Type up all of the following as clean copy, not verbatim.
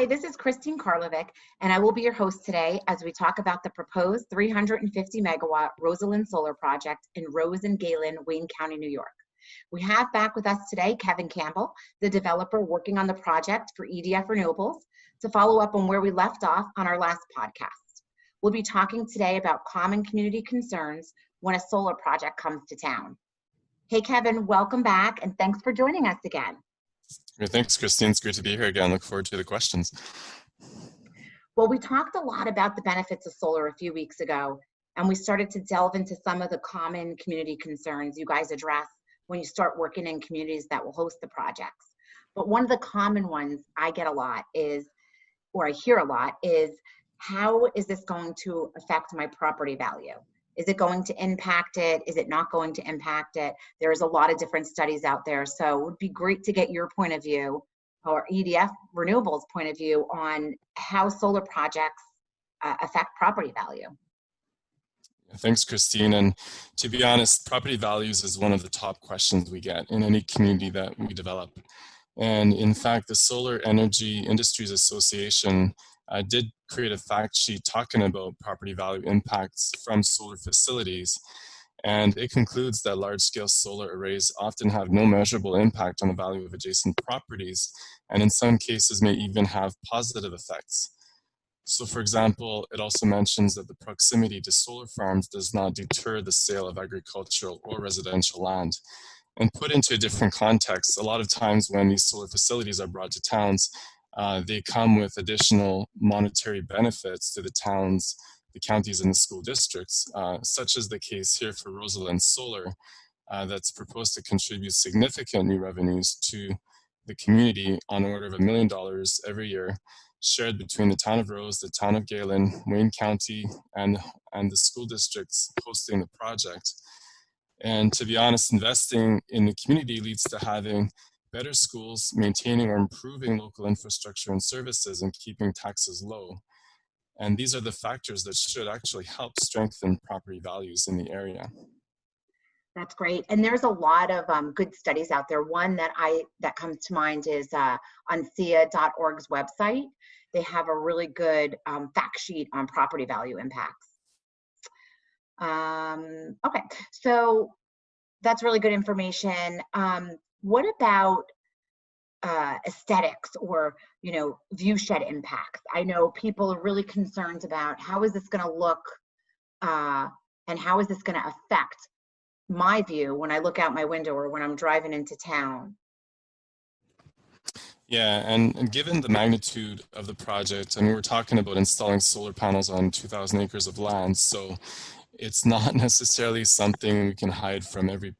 Hi, this is Christine Karlovic, and I will be your host today as we talk about the proposed 350 megawatt Rosalen Solar Project in Rose and Galen, Wayne County, New York. We have back with us today Kevin Campbell, the developer working on the project for EDF Renewables, to follow up on where we left off on our last podcast. We'll be talking today about common community concerns when a solar project comes to town. Hey, Kevin, welcome back, and thanks for joining us again. Thanks, Christine. It's great to be here again. Look forward to the questions. Well, we talked a lot about the benefits of solar a few weeks ago, and we started to delve into some of the common community concerns you guys address when you start working in communities that will host the projects. But one of the common ones I get a lot is, or I hear a lot, is how is this going to affect my property value? Is it going to impact it? Is it not going to impact it? There's a lot of different studies out there. So it would be great to get your point of view, or EDF Renewables point of view, on how solar projects affect property value. Thanks, Christine. And to be honest, property values is one of the top questions we get in any community that we develop. And in fact, the Solar Energy Industries Association did create a fact sheet talking about property value impacts from solar facilities. And it concludes that large-scale solar arrays often have no measurable impact on the value of adjacent properties, and in some cases may even have positive effects. So for example, it also mentions that the proximity to solar farms does not deter the sale of agricultural or residential land. And put into a different context, a lot of times when these solar facilities are brought to towns, they come with additional monetary benefits to the towns, the counties, and the school districts, such as the case here for Rosalen Solar, that's proposed to contribute significant new revenues to the community on order of $1 million every year, shared between the town of Rose, the town of Galen, Wayne County, and the school districts hosting the project. And to be honest, investing in the community leads to having better schools, maintaining or improving local infrastructure and services, and keeping taxes low. And these are the factors that should actually help strengthen property values in the area. That's great. And there's a lot of good studies out there. One that comes to mind is on SEIA.org's website. They have a really good fact sheet on property value impacts. Okay, so that's really good information. What about aesthetics or, view shed impacts? I know people are really concerned about how is this going to look and how is this going to affect my view when I look out my window or when I'm driving into town. Yeah, and given the magnitude of the project, I mean, we're talking about installing solar panels on 2,000 acres of land, so it's not necessarily something we can hide from every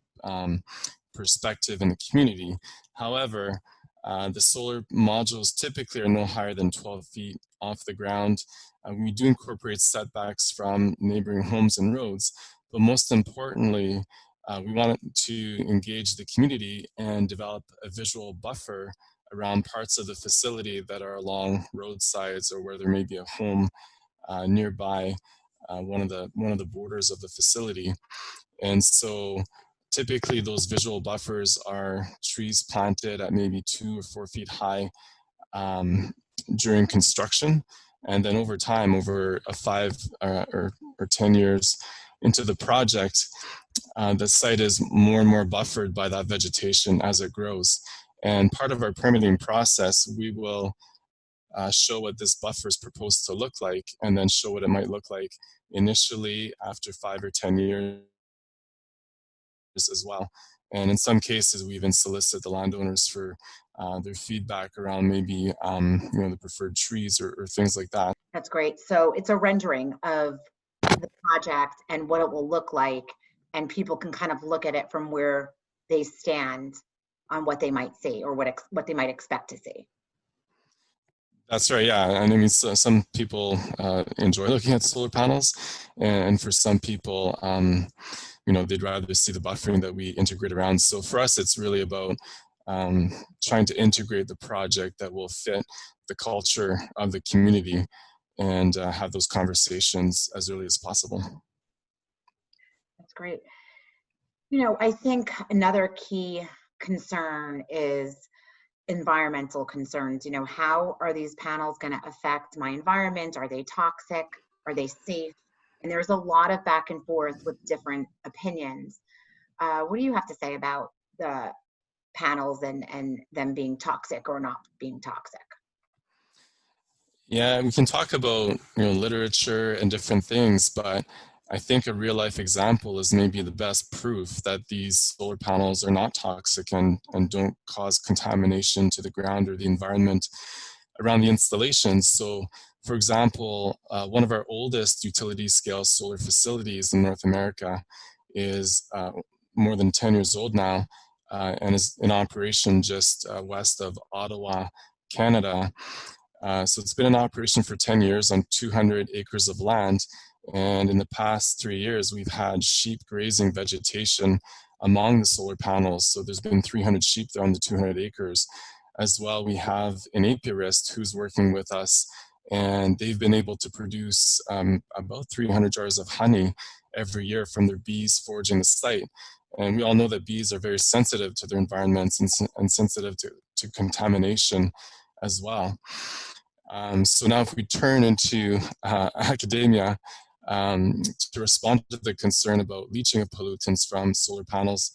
perspective in the community. However, the solar modules typically are no higher than 12 feet off the ground. We do incorporate setbacks from neighboring homes and roads, but most importantly, we want to engage the community and develop a visual buffer around parts of the facility that are along roadsides or where there may be a home nearby one of the borders of the facility. And so typically those visual buffers are trees planted at maybe 2 or 4 feet high during construction. And then over time, over a 5 or 10 years into the project, the site is more and more buffered by that vegetation as it grows. And part of our permitting process, we will show what this buffer is proposed to look like, and then show what it might look like initially after 5 or 10 years as well. And in some cases, we even solicit the landowners for their feedback around maybe the preferred trees or things like that. That's great. So it's a rendering of the project and what it will look like, and people can kind of look at it from where they stand on what they might see or what they might expect to see. That's right, yeah. And I mean, so some people enjoy looking at solar panels, and for some people, they'd rather see the buffering that we integrate around. So for us, it's really about trying to integrate the project that will fit the culture of the community and have those conversations as early as possible. That's great. I think another key concern is environmental concerns. You know, how are these panels going to affect my environment? Are they toxic? Are they safe? And there's a lot of back and forth with different opinions. What do you have to say about the panels and them being toxic or not being toxic? Yeah, we can talk about literature and different things, but I think a real life example is maybe the best proof that these solar panels are not toxic and don't cause contamination to the ground or the environment around the installations. So, for example, one of our oldest utility scale solar facilities in North America is more than 10 years old now and is in operation just west of Ottawa, Canada. So it's been in operation for 10 years on 200 acres of land. And in the past 3 years, we've had sheep grazing vegetation among the solar panels. So there's been 300 sheep there on the 200 acres. As well, we have an apiarist who's working with us, and they've been able to produce about 300 jars of honey every year from their bees foraging the site. And we all know that bees are very sensitive to their environments and sensitive to contamination as well. So now if we turn into academia, to respond to the concern about leaching of pollutants from solar panels,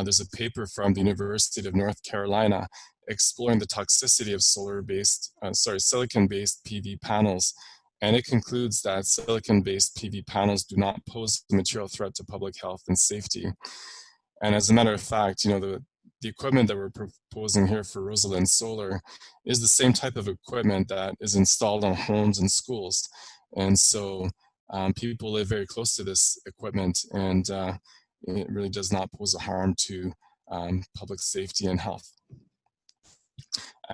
there's a paper from the University of North Carolina exploring the toxicity of silicon-based PV panels. And it concludes that silicon-based PV panels do not pose a material threat to public health and safety. And as a matter of fact, the equipment that we're proposing here for Rosalen Solar is the same type of equipment that is installed on homes and schools. And so people live very close to this equipment, and it really does not pose a harm to public safety and health.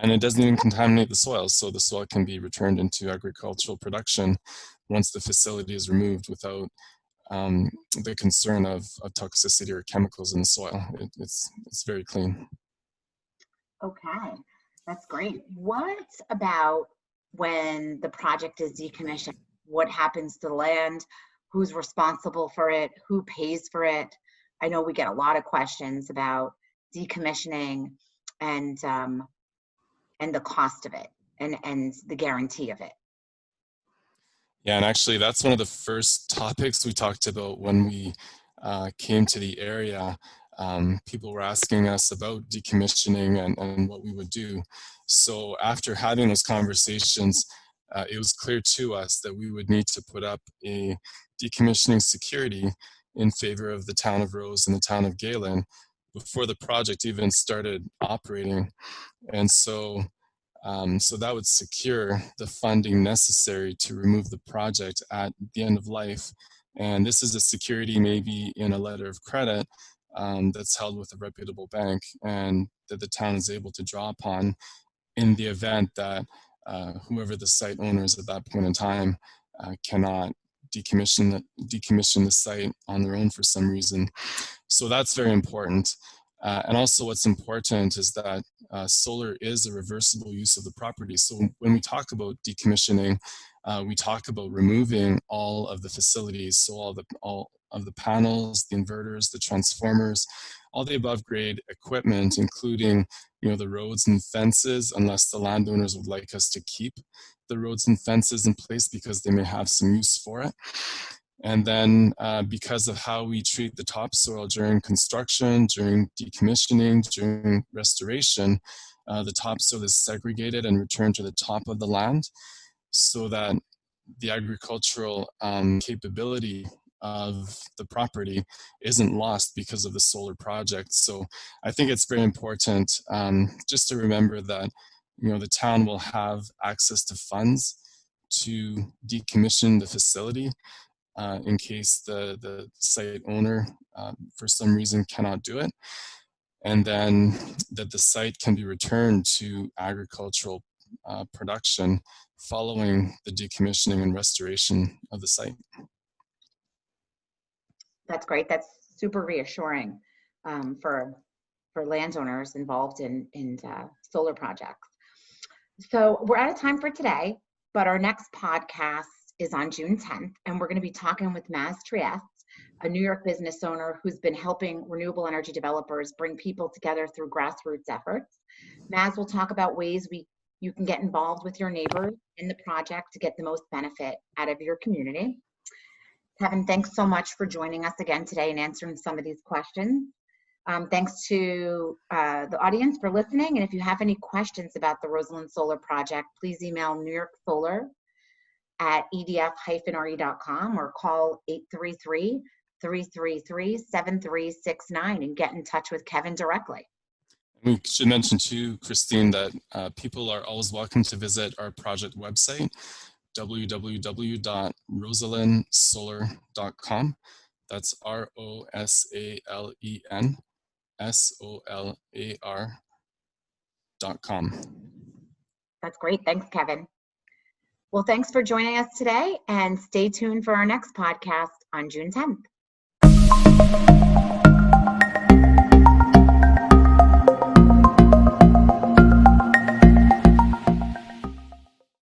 And it doesn't even contaminate the soil, so the soil can be returned into agricultural production once the facility is removed without the concern of toxicity or chemicals in the soil. It's very clean. Okay, that's great. What about when the project is decommissioned? What happens to the land? Who's responsible for it? Who pays for it? I know we get a lot of questions about decommissioning and the cost of it and the guarantee of it. Yeah, and actually that's one of the first topics we talked about when we came to the area. People were asking us about decommissioning and what we would do. So after having those conversations, it was clear to us that we would need to put up a decommissioning security in favor of the town of Rose and the town of Galen before the project even started operating. And so that would secure the funding necessary to remove the project at the end of life. And this is a security maybe in a letter of credit that's held with a reputable bank and that the town is able to draw upon in the event that whoever the site owner is at that point in time cannot decommission the site on their own for some reason. So that's very important. And also what's important is that solar is a reversible use of the property. So when we talk about decommissioning, we talk about removing all of the facilities, so all of the panels, the inverters, the transformers, all the above grade equipment, including the roads and fences, unless the landowners would like us to keep the roads and fences in place because they may have some use for it. And then because of how we treat the topsoil during construction, during decommissioning, during restoration, the topsoil is segregated and returned to the top of the land so that the agricultural capability of the property isn't lost because of the solar project. So I think it's very important just to remember that the town will have access to funds to decommission the facility in case the site owner for some reason cannot do it, and then that the site can be returned to agricultural production following the decommissioning and restoration of the site. That's great. That's super reassuring for landowners involved in solar projects. So we're out of time for today, but our next podcast is on June 10th, and we're going to be talking with Maz Trieste a New York business owner who's been helping renewable energy developers bring people together through grassroots efforts. Maz will talk about ways you can get involved with your neighbors in the project to get the most benefit out of your community. Kevin, thanks so much for joining us again today and answering some of these questions. Thanks to the audience for listening. And if you have any questions about the Rosalen Solar Project, please email newyorksolar@edf-re.com or call 833-333-7369 and get in touch with Kevin directly. We should mention too, Christine, that people are always welcome to visit our project website, www.rosalensolar.com. That's ROSALENSOLAR.com. That's great. Thanks, Kevin. Well, thanks for joining us today, and stay tuned for our next podcast on June 10th.